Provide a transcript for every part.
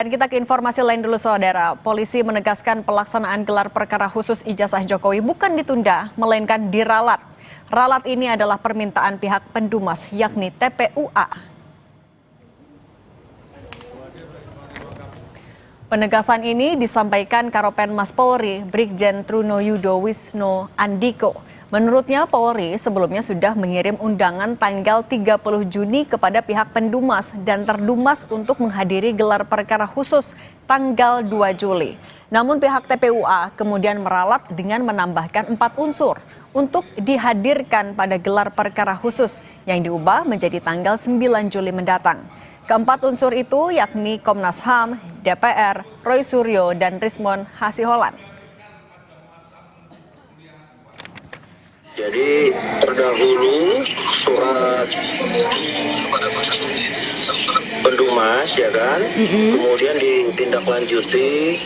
Dan kita ke informasi lain dulu saudara. Polisi menegaskan pelaksanaan gelar perkara khusus ijazah Jokowi bukan ditunda, melainkan diralat. Ralat ini adalah permintaan pihak pendumas yakni TPUA. Penegasan ini disampaikan Karopenmas Polri, Brigjen Truno Yudo Wisno Andiko. Menurutnya Polri sebelumnya sudah mengirim undangan tanggal 30 Juni kepada pihak pendumas dan terdumas untuk menghadiri gelar perkara khusus tanggal 2 Juli. Namun pihak TPUA kemudian meralat dengan menambahkan 4 unsur untuk dihadirkan pada gelar perkara khusus yang diubah menjadi tanggal 9 Juli mendatang. Keempat unsur itu yakni Komnas HAM, DPR, Roy Suryo, dan Rismon Hasiholan. Jadi terdahulu surat pendumas ya kan, kemudian ditindaklanjuti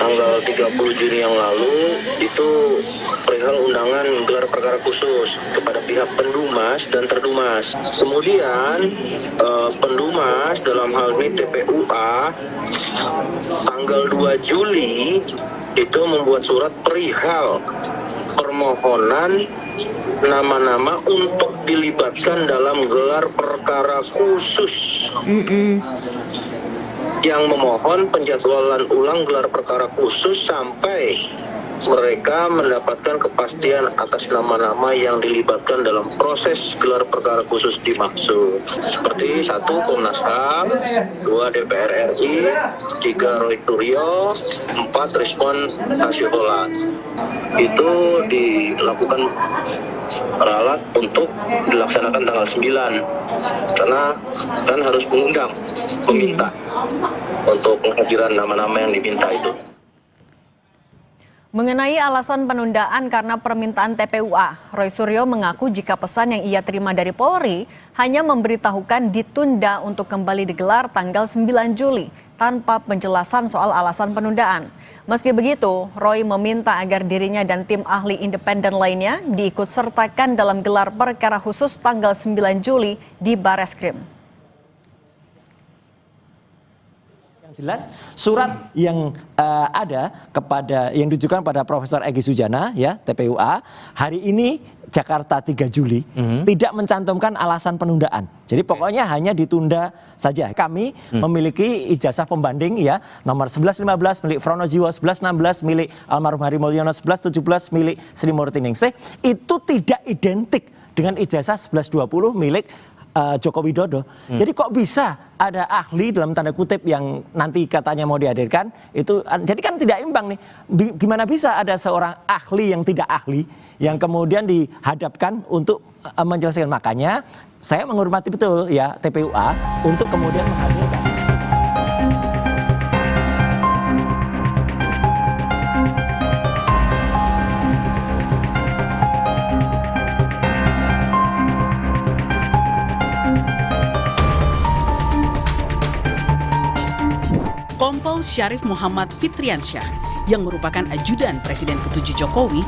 tanggal 30 Juni yang lalu itu perihal undangan gelar perkara khusus kepada pihak pendumas dan terdumas. Kemudian pendumas dalam hal ini TPUA tanggal 2 Juli itu membuat surat perihal permohonan nama-nama untuk dilibatkan dalam gelar perkara khusus. Yang memohon penjadwalan ulang gelar perkara khusus sampai mereka mendapatkan kepastian atas nama-nama yang dilibatkan dalam proses gelar perkara khusus dimaksud. Seperti 1 Komnas HAM, 2 DPR RI, 3 Roy Suryo, 4 Rismon Hasiholan. Itu dilakukan ralat untuk dilaksanakan tanggal 9 karena kan harus mengundang peminta untuk penghadiran nama-nama yang diminta itu. Mengenai alasan penundaan karena permintaan TPUA, Roy Suryo mengaku jika pesan yang ia terima dari Polri hanya memberitahukan ditunda untuk kembali digelar tanggal 9 Juli tanpa penjelasan soal alasan penundaan. Meski begitu, Roy meminta agar dirinya dan tim ahli independen lainnya diikut sertakan dalam gelar perkara khusus tanggal 9 Juli di Bareskrim. Jelas surat yang ada yang ditujukan pada Profesor Egy Sujana ya TPUA hari ini Jakarta 3 Juli tidak mencantumkan alasan penundaan. Jadi pokoknya hanya ditunda saja. Kami memiliki ijazah pembanding ya nomor 1115 milik Frono Jiwo, 1116 milik almarhum Hari Mulyono, 1117 milik Sri Murti Ningsih itu tidak identik dengan ijazah 1120 milik Joko Widodo. Jadi kok bisa ada ahli dalam tanda kutip yang nanti katanya mau dihadirkan itu jadi kan tidak imbang nih. Gimana bisa ada seorang ahli yang tidak ahli yang kemudian dihadapkan untuk menjelaskan. Makanya saya menghormati betul ya TPUA untuk kemudian menghadirkan. Kompol Syarif Muhammad Fitriansyah yang merupakan ajudan Presiden ke-7 Jokowi,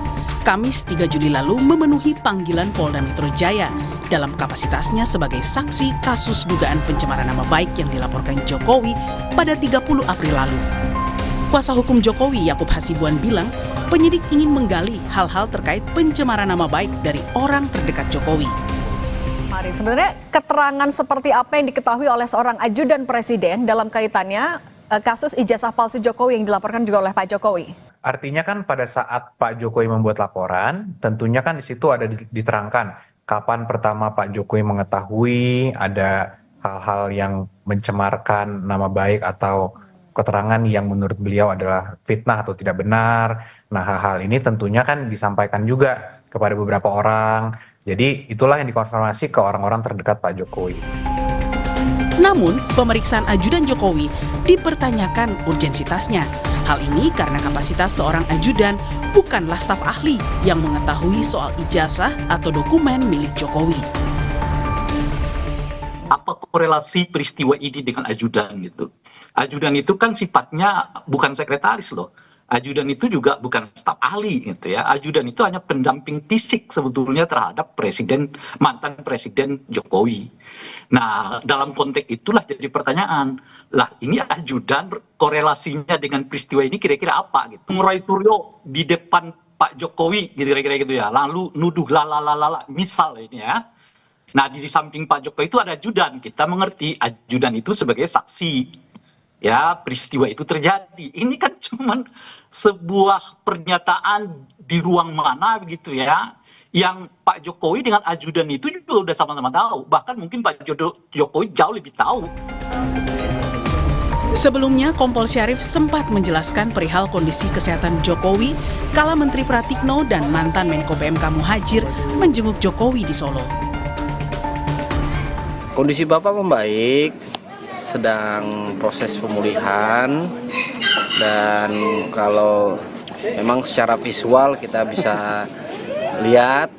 Kamis 3 Juli lalu memenuhi panggilan Polda Metro Jaya dalam kapasitasnya sebagai saksi kasus dugaan pencemaran nama baik yang dilaporkan Jokowi pada 30 April lalu. Kuasa hukum Jokowi Yakub Hasibuan bilang penyidik ingin menggali hal-hal terkait pencemaran nama baik dari orang terdekat Jokowi. Mari, sebenarnya keterangan seperti apa yang diketahui oleh seorang ajudan Presiden dalam kaitannya kasus ijazah palsu Jokowi yang dilaporkan juga oleh Pak Jokowi? Artinya kan pada saat Pak Jokowi membuat laporan, tentunya kan di situ ada diterangkan kapan pertama Pak Jokowi mengetahui ada hal-hal yang mencemarkan nama baik atau keterangan yang menurut beliau adalah fitnah atau tidak benar. Nah, hal-hal ini tentunya kan disampaikan juga kepada beberapa orang. Jadi itulah yang dikonfirmasi ke orang-orang terdekat Pak Jokowi. Namun, pemeriksaan ajudan Jokowi dipertanyakan urgensitasnya. Hal ini karena kapasitas seorang ajudan bukanlah staf ahli yang mengetahui soal ijazah atau dokumen milik Jokowi. Apa korelasi peristiwa ini dengan ajudan gitu? Ajudan itu kan sifatnya bukan sekretaris loh. Ajudan itu juga bukan staf ahli gitu ya. Ajudan itu hanya pendamping fisik sebetulnya terhadap mantan presiden Jokowi. Nah, dalam konteks itulah jadi pertanyaan, lah ini ajudan korelasinya dengan peristiwa ini kira-kira apa gitu. Roy Suryo di depan Pak Jokowi gitu kira-kira gitu ya. Lalu nuduh lalalala misal ini ya. Nah, di samping Pak Jokowi itu ada ajudan. Kita mengerti ajudan itu sebagai saksi. Ya, peristiwa itu terjadi. Ini kan cuman sebuah pernyataan di ruang mana begitu ya. Yang Pak Jokowi dengan ajudan itu juga udah sama-sama tahu. Bahkan mungkin Pak Jokowi jauh lebih tahu. Sebelumnya, Kompol Syarif sempat menjelaskan perihal kondisi kesehatan Jokowi kala Menteri Pratikno dan mantan Menko PMK Muhadjir menjenguk Jokowi di Solo. Kondisi Bapak membaik, sedang proses pemulihan, dan kalau memang secara visual kita bisa lihat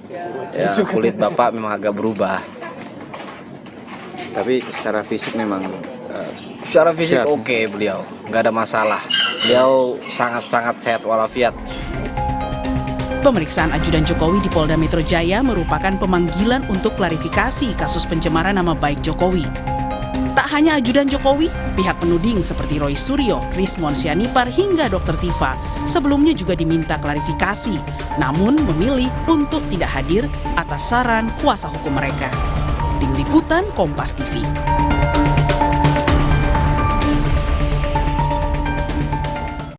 ya, kulit Bapak memang agak berubah. Tapi secara fisik memang Secara fisik oke, beliau nggak ada masalah. Beliau sangat-sangat sehat walafiat. Pemeriksaan ajudan Jokowi di Polda Metro Jaya merupakan pemanggilan untuk klarifikasi kasus pencemaran nama baik Jokowi. Tak hanya ajudan Jokowi, pihak penuding seperti Roy Suryo, Rismon Sianipar hingga Dr. Tifa sebelumnya juga diminta klarifikasi, namun memilih untuk tidak hadir atas saran kuasa hukum mereka. Tim Liputan Kompas TV.